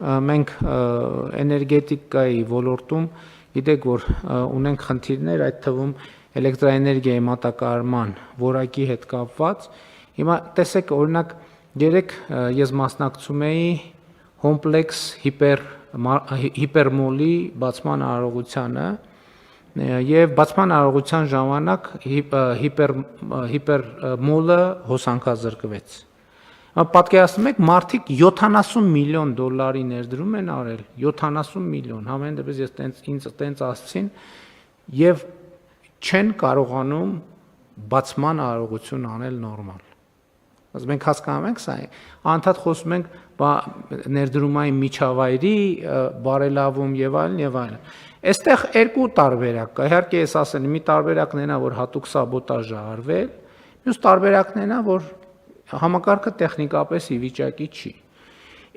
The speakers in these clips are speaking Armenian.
Մենք էներգետիկայի ոլորտում գիտեք, որ ունենք խնդիրներ, այդ թվում էլեկտրաէներգիայի մատակարարման որակի հետ կապված։ Հիմա տեսեք, օրինակ, երեք ես մասնակցում էի կոմպլեքս հիպերմոլի բացման արարողությանը եւ բացման արարողության ժամանակ հիպերմոլը հոսանքազրկվեց։ Պատկերացնում եք, մարդիկ 70 միլիոն դոլարի ներդրում են արել, 70 միլիոն, համեն դեպս ինձ տենց ասցին եւ չեն կարողանում բացման արարողություն անել նորմալ։ Բայց մենք հասկանում ենք սա, անդադ խոսում ենք ներդրումային միջավայրի բարելավում եւ այլն։ Այստեղ երկու տարբերակ կա։ Իհարկե ես ասել եմ, մի տարբերակն է նա, որ հատուկ սաբոտաժ է արվել, մյուս տարբերակն է նա, որ համակարգը տեխնիկապես ի վիճակի չի։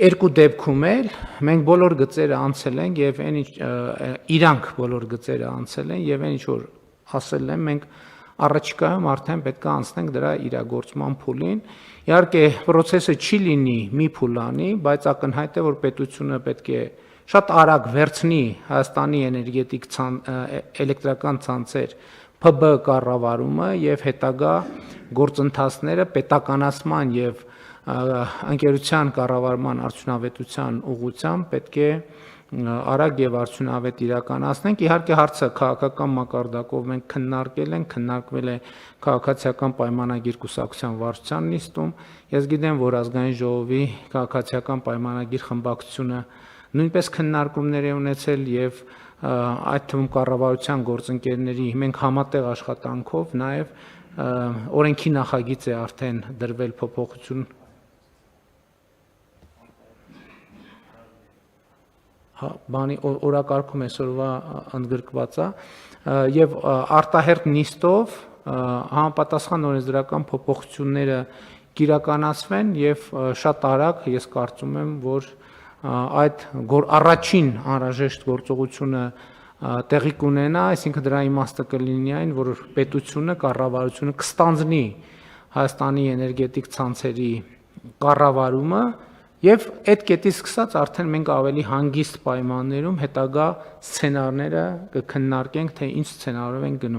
Երկու դեպքում էլ մենք բոլոր գծերը անցել ենք եւ իրանք բոլոր գծերը անցել են եւ այն ինչ որ ասել եմ, մենք առաջիկայում արդեն պետք է անցնենք դրա իրագործման փուլին։ Իհարկե process-ը չի լինի մի փուլանի, բայց ակնհայտ է, որ պետությունը պետք է շատ արագ վերցնի Հայաստանի էլեկտրական ցանցեր ՓԲ կառավարումը եւ հետագա գործընթացները պետականացման եւ ընկերության կառավարման արդյունավետության ուղղությամբ պետք է արագ եւ արդյունավետ իրականացնենք։ Իհարկե հարցը քաղաքական մակարդակով մենք քննարկվել է քաղաքացիական պայմանագիր կուսակցության վարչության նիստում։ Ես գիտեմ, որ ազգային ժողովի քաղաքացիական պայմանագիր խմբակցությունը նույնպես քննարկումներ է ունեցել եւ այդ թվում կառավարության գործընկերների մենք համատեղ աշխատանքով նաեւ օրենքի նախագիծ է արդեն դրվել փոփոխություն բանի օրակարգում այսօրվա ընդգրկված է եւ արտահերթ նիստով համապատասխան օրենսդրական փոփոխությունները կիրականացվեն եւ շատ արագ ես կարծում եմ, որ այդ առաջին անհրաժեշտ գործողությունը տեղի կունենա, այսինքն դրա իմաստը կլինի այն, որ պետությունը, կառավարությունը կստանձնի Հայաստանի էներգետիկ ցանցերի կառավարումը եւ այդ կետից սկսած արդեն մենք ավելի հանգիստ պայմաններում հետագա սցենարները կքննարկենք, թե ինչ սցենարով են գնում։